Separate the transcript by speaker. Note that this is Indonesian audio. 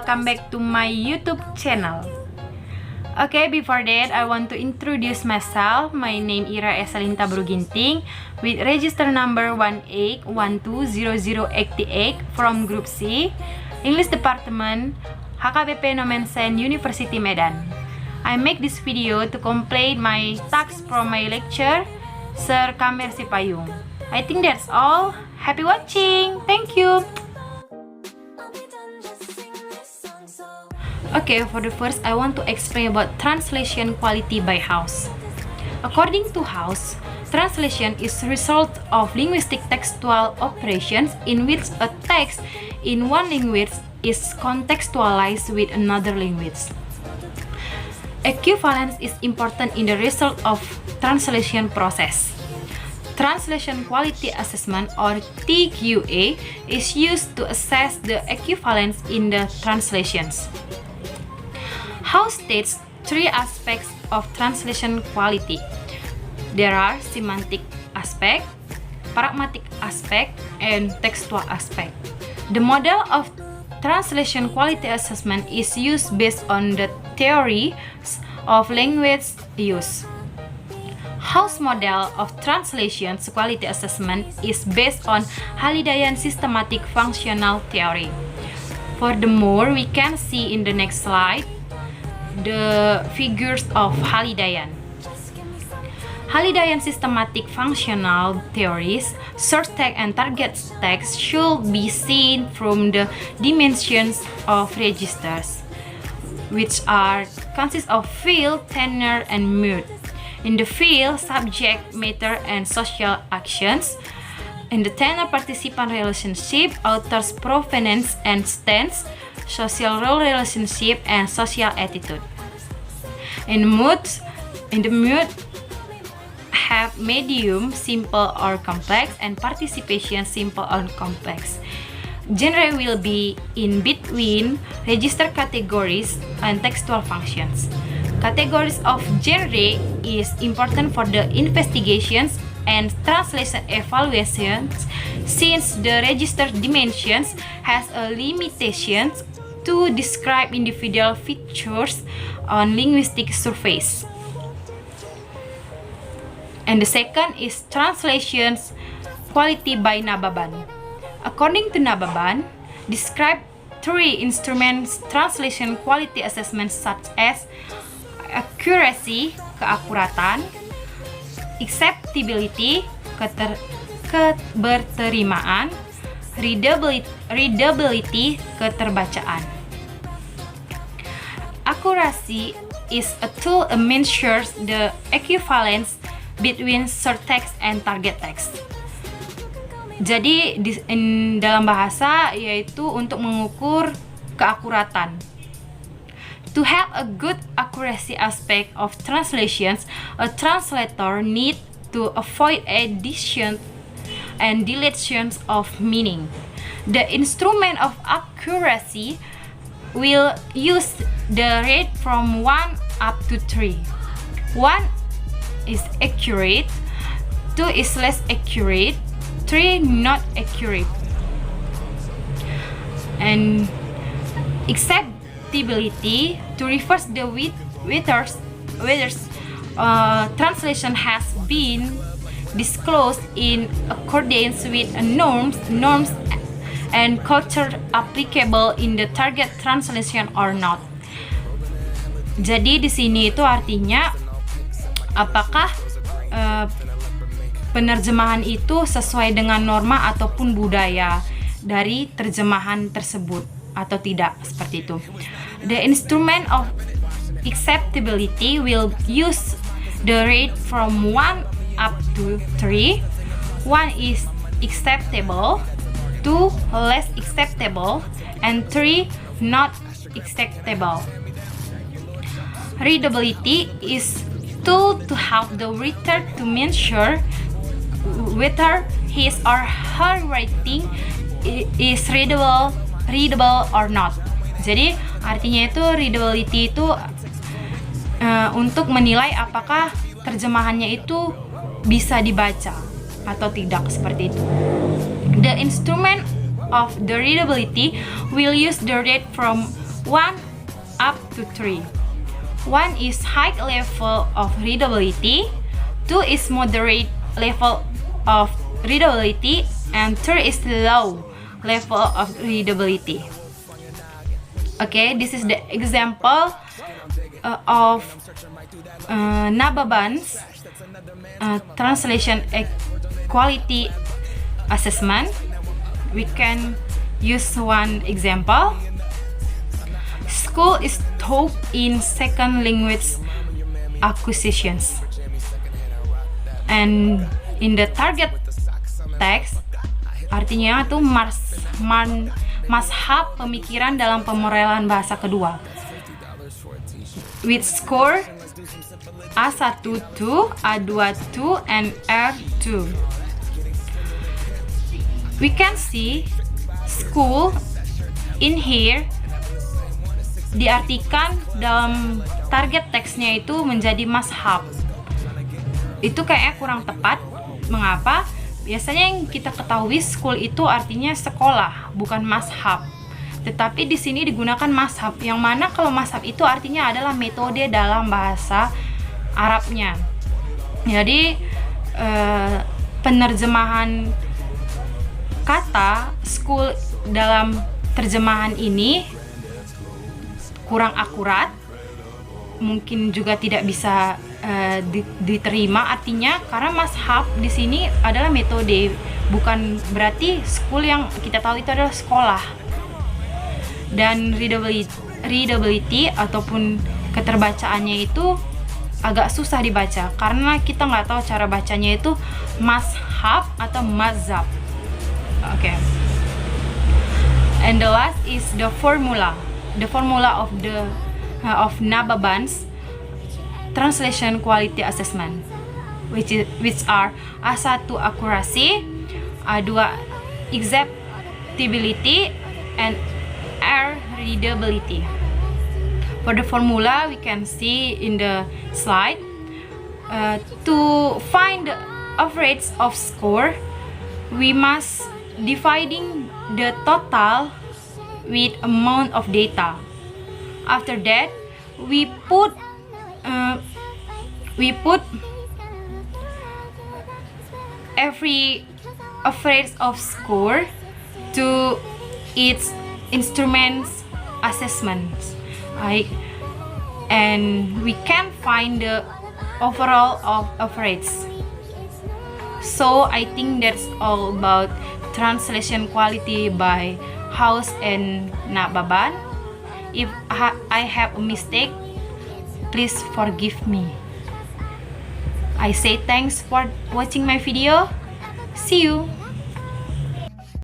Speaker 1: welcome back to my YouTube channel. Okay, before that I want to introduce myself. My name Ira Esalinta Bruginting with register number 18120088 from Group C, English Department, HKBP Nomensen University Medan. I make this video to complete my tasks from my lecture, Sir Kamer Sipayung. I think that's all. Happy watching. Thank you. Okay, for the first, I want to explain about translation quality by House. According to House, translation is the result of linguistic textual operations in which a text in one language is contextualized with another language. Equivalence is important in the result of translation process. Translation Quality Assessment, or TQA, is used to assess the equivalence in the translations. House states three aspects of translation quality. There are semantic aspect, pragmatic aspect, and textual aspect. The model of translation quality assessment is used based on the theories of language use. House model of translation quality assessment is based on Halidayan systematic functional theory. Furthermore, we can see in the next slide the figures of Halidayan. Halidayan systematic functional theories, source text and target text should be seen from the dimensions of registers, which consist of field, tenor, and mood. In the field, subject, matter, and social actions. In the tenor, participant relationship, author's provenance and stance, social role relationship, and social attitude. In the mood have medium, simple or complex, and participation, simple or complex. Genre will be in between register categories and textual functions. Categories of genre is important for the investigations and translation evaluations, since the register dimensions has a limitations to describe individual features on linguistic surface. And the second is translations quality by Nababan. According to Nababan, describe three instruments translation quality assessment such as accuracy, keakuratan, acceptability, keberterimaan, readability, keterbacaan. Accuracy is a tool that measures the equivalence between source text and target text. Jadi dalam bahasa yaitu untuk mengukur keakuratan. To have a good accuracy aspect of translations, a translator needs to avoid addition and deletions of meaning. The instrument of accuracy will use the rate from 1 up to 3. 1 is accurate, 2 is less accurate, 3 not accurate. And acceptability, to reverse the whether translation has been disclosed in accordance with norms and culture applicable in the target translation or not. Jadi di sini itu artinya apakah penerjemahan itu sesuai dengan norma ataupun budaya dari terjemahan tersebut atau tidak, seperti itu. The instrument of acceptability will use the rate from 1 up to 3. 1 is acceptable, 2 less acceptable, and 3 not acceptable. Readability is tool to help the reader to measure whether his or her writing is readable or not. Jadi artinya itu readability itu untuk menilai apakah terjemahannya itu bisa dibaca atau tidak, seperti itu. The instrument of the readability will use the rate from 1 up to 3. 1 is high level of readability, 2 is moderate level of readability, and 3 is low level of readability. Okay, this is the example of Nababan's translation quality assessment. We can use one example. School is taught in second language acquisitions, and in the target text artinya tuh mazhab pemikiran dalam pemorelan bahasa kedua with score A1 2, A2 2, and R2. We can see school in here diartikan dalam target teksnya itu menjadi mazhab. Itu kayaknya kurang tepat. Mengapa? Biasanya yang kita ketahui school itu artinya sekolah, bukan mazhab. Tetapi di sini digunakan mazhab, yang mana kalau mazhab itu artinya adalah metode dalam bahasa Arabnya. Jadi penerjemahan kata school dalam terjemahan ini kurang akurat, mungkin juga tidak bisa diterima artinya, karena mazhab di sini adalah metode, bukan berarti school yang kita tahu itu adalah sekolah. Dan readability ataupun keterbacaannya itu agak susah dibaca karena kita nggak tahu cara bacanya itu mazhab atau mazhab. Okay. And the last is the formula of Nababan's translation quality assessment, which are A1 accuracy, A2 acceptability, and R readability. For the formula, we can see in the slide. To find the average of score, we must dividing the total with amount of data. After that, we put every average of score to its instruments assessments, right? And we can find the overall of average. So I think that's all about translation quality by House and Nababan. If I have a mistake, please forgive me. I say thanks for watching my video. See you.